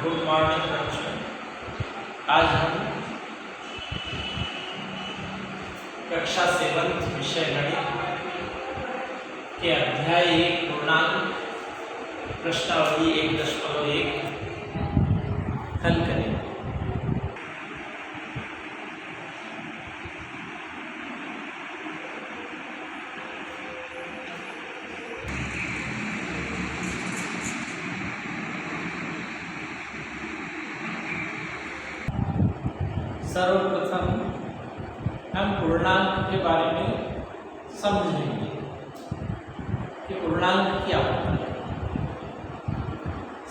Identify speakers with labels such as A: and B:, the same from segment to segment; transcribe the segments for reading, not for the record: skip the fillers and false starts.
A: Good morning बच्चों। आज हम कक्षा 7 विषय गणित के अध्याय 1 पूर्णांक प्रश्नावली 1.1 हल करेंगे। सर्वप्रथम हम पूर्णांक के बारे में समझेंगे कि पूर्णांक क्या होता है।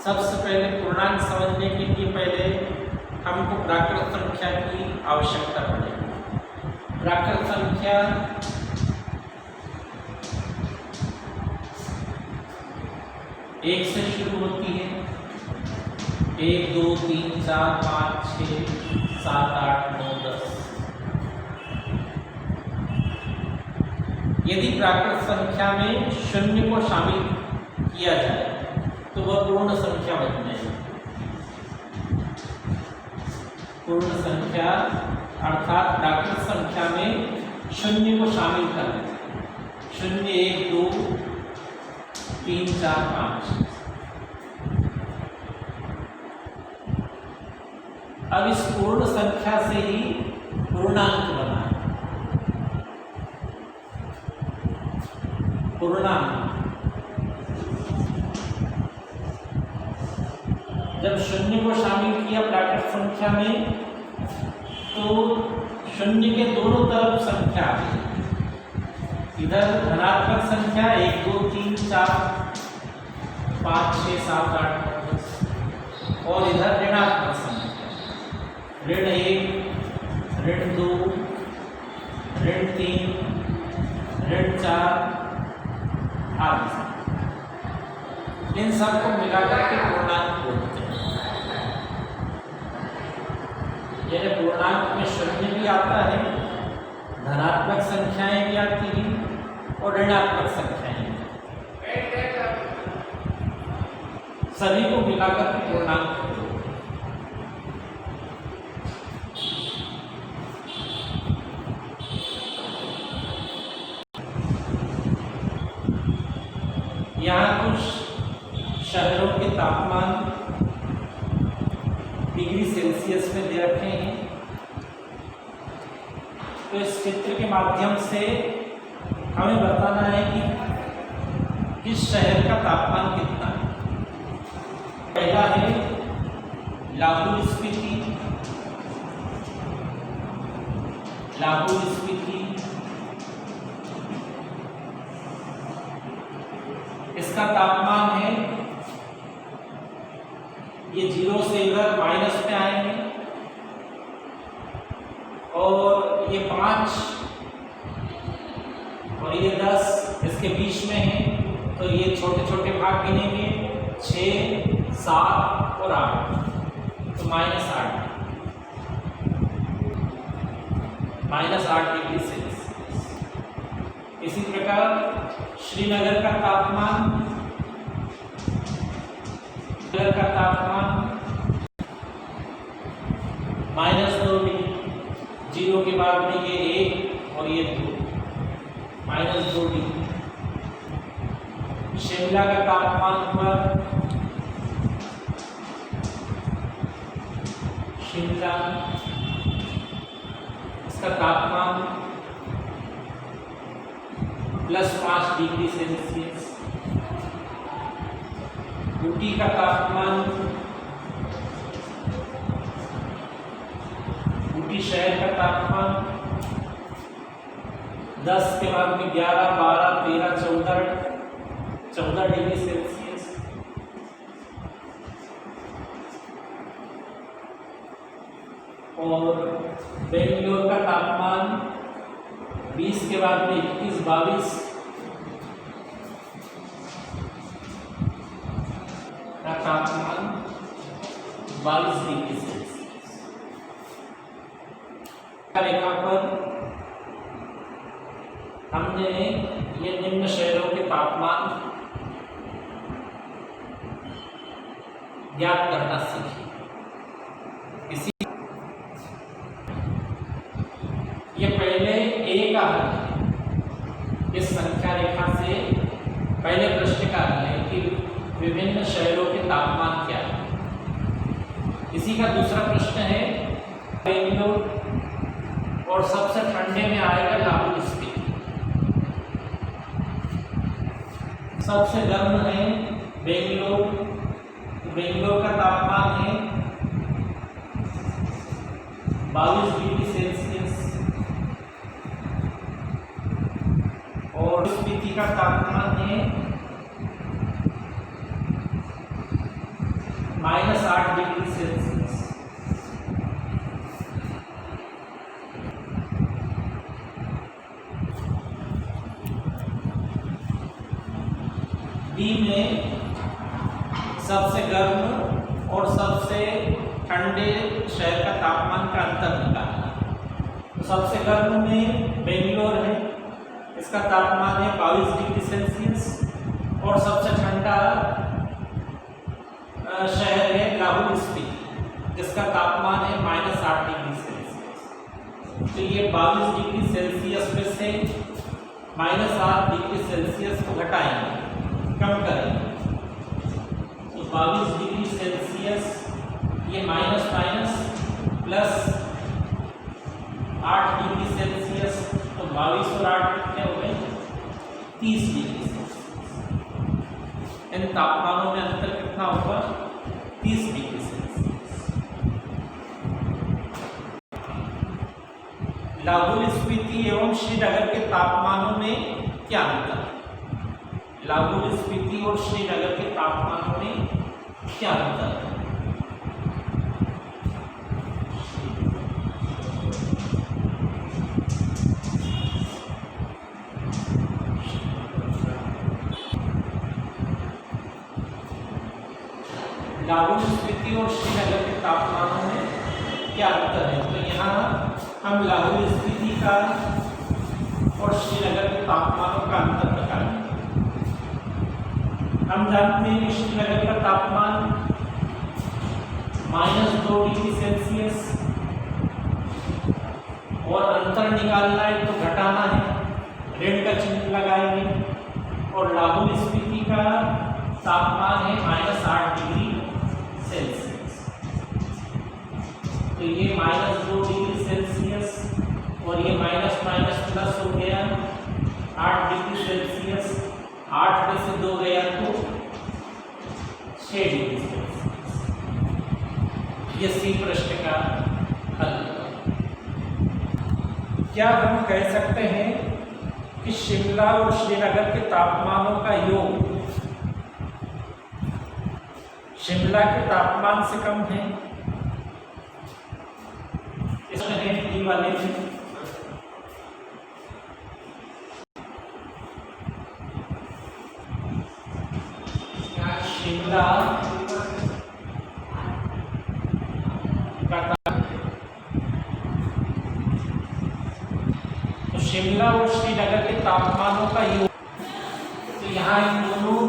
A: सबसे पहले पूर्णांक समझने के लिए पहले हमको प्राकृत संख्या की आवश्यकता पड़ेगी। प्राकृत संख्या एक से शुरू होती है। 1 2 3 4 5 6 7 8 9 10। यदि प्राकृत संख्या में शून्य को शामिल किया जाए तो वह पूर्ण संख्या बन जाएगी। पूर्ण संख्या अर्थात प्राकृत संख्या में शून्य को शामिल करना। 0 1 2 3 4 5। अब इस पूर्ण संख्या से ही पूर्णांक बना है। पूर्णांक जब शून्य को शामिल किया प्राकृत संख्या में तो शून्य के दोनों तरफ संख्या आ गई। इधर धनात्मक संख्या 1 2 3 4 5 6 7 8 9 10 और इधर ऋणात्मक संख्या ऋण 1 ऋण 2 ऋण 3 ऋण 4 आदि। इन सबको मिलाकर के पूर्णांक बोलते हैं। यह पूर्णांक में शून्य भी आता है, धनात्मक संख्याएं भी आती हैं और ऋणात्मक संख्याएं भी। सभी को मिलाकर के पूर्णांक बोलते हैं। यहाँ कुछ शहरों के तापमान डिग्री सेल्सियस में दे रखे हैं। तो इस चित्र के माध्यम से हमें बताना है कि इस शहर का तापमान कितना है। पहला है लाहौल स्पीति। लाहौल स्पीति इसका तापमान है, ये 0 से इधर माइनस में आएंगे और ये 5 और ये 10 इसके बीच में है। तो ये छोटे छोटे भाग गिनेंगे 6 7 और 8 तो -8 डिग्री सेल्सियस। इसी प्रकार श्रीनगर का तापमान -2 डिग्री। 0 के बाद में ये 1 और ये 2 -2 डिग्री। शिमला का तापमान हुआ, शिमला इसका तापमान +5 डिग्री सेल्सियस। ऊटी का तापमान, ऊटी शहर का तापमान 10 के बाद में 11 12 13 14 डिग्री सेल्सियस। और बेंगलोर का तापमान 20 के बाद में 21 22 का तापमान 22 डिग्री सेल्सियस। रेखा पर हमने ये निम्न शहरों के तापमान ज्ञात करना सीखिए। इसी ये पहले ए का हल है। इस संख्या रेखा से पहले प्रश्न का हल है कि विभिन्न शहरों के तापमान क्या है। इसी का दूसरा प्रश्न है बेंगलोर और सबसे ठंडे में आएगा लाहौल स्पीति। सबसे गर्म है बेंगलोर, बेंगलोर का तापमान है 22 डिग्री सेल्सियस और स्पीति का तापमान है -8 डिग्री सेल्सियस। डी में सबसे गर्म और सबसे ठंडे शहर का तापमान का अंतर निकालना। तो सबसे गर्म में बेंगलोर है, इसका तापमान है 22 डिग्री सेल्सियस और सबसे ठंडा शहर है लाहौल स्पीति, जिसका तापमान है -8 डिग्री सेल्सियस। तो ये 22 डिग्री सेल्सियस में से -8 डिग्री सेल्सियस को घटाएंगे, कम करेंगे। तो 22 डिग्री सेल्सियस ये माइनस प्लस 8 डिग्री सेल्सियस, तो 22 और 8 कितने हो गए 30 डिग्री सेल्सियस। इन तापमानों में अंतर कितना होगा 30 डिग्री सेल्सियस। लाहौल स्पीति एवं श्रीनगर के तापमानों में क्या अंतर है? लाहौल स्पीति और श्रीनगर के तापमानों में क्या अंतर है? लाहौल स्पीति और श्रीनगर के तापमानों में क्या अंतर है? तो यहाँ हम लाहौल स्पीति का और श्रीनगर के तापमानों का अंतर निकालेंगे। हम जानते हैं कि श्रीनगर का तापमान -2 डिग्री सेल्सियस और अंतर निकालना है तो घटाना है, ऋण का चिन्ह लगाएंगे। और लाहौल स्पीति का तापमान है -8 डिग्री सेल्सियस, तो ये -2 डिग्री सेल्सियस और ये माइनस प्लस हो गया 8 डिग्री सेल्सियस। 8 में से 2 गया तो 6 डिग्री सेल्सियस। ये सी प्रश्न का हल। क्या हम कह सकते हैं कि शिमला और श्रीनगर के तापमानों का योग शिमला के तापमान से कम है? इसमें डी वाले में शिमला तो शिमला और श्रीनगर के तापमानों का योग, तो यहाँ इन दोनों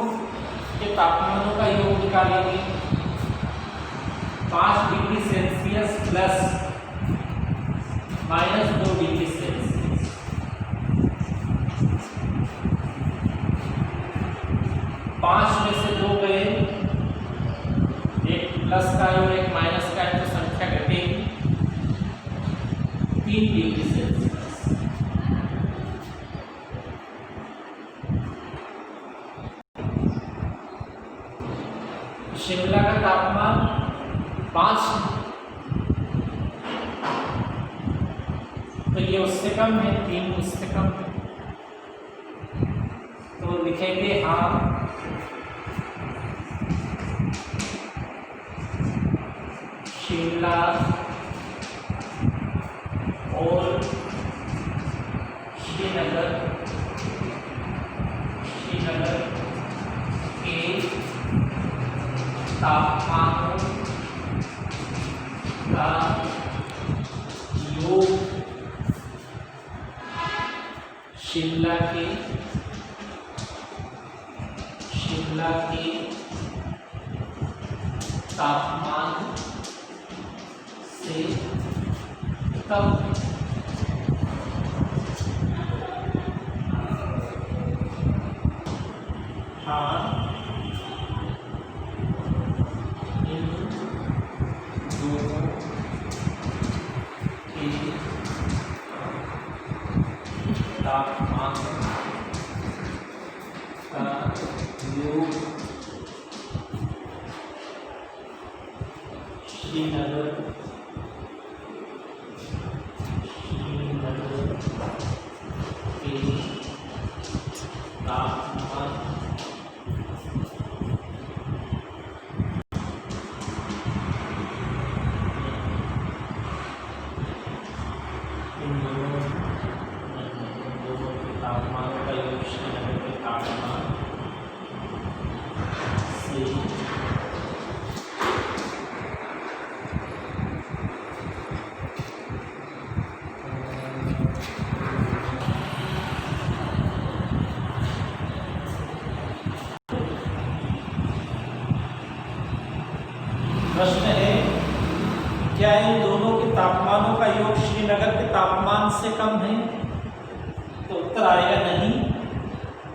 A: के तापमानों का योग निकालेंगे। 5 degree Celsius plus -2 degree Celsius. 5 में से 2 गए, एक प्लस का है और एक माइनस का है, तो संख्या घटेगी 3 डिग्री सेल्सियस। शिमला का तापमान 5, तो ये उससे कम है, 3 उससे कम है, तो लिखेंगे हाँ शिमला और श्रीनगर के तापमानों का योग शिमला के तापमान से कम है। हाँ, इन दोनों के तापमान का योग श्रीनगर के तापमान इन दोनों के तापमान का योग श्रीनगर के तापमान से प्रश्न है, क्या इन दोनों के तापमानों का योग श्रीनगर के तापमान से कम है? तो उत्तर आएगा नहीं,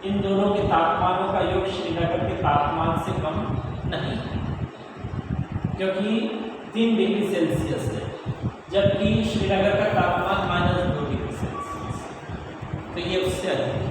A: इन दोनों के तापमानों का योग श्रीनगर के तापमान से कम नहीं, क्योंकि 3 डिग्री सेल्सियस है, जबकि श्रीनगर का तापमान -2 डिग्री सेल्सियस, तो ये उससे अधिक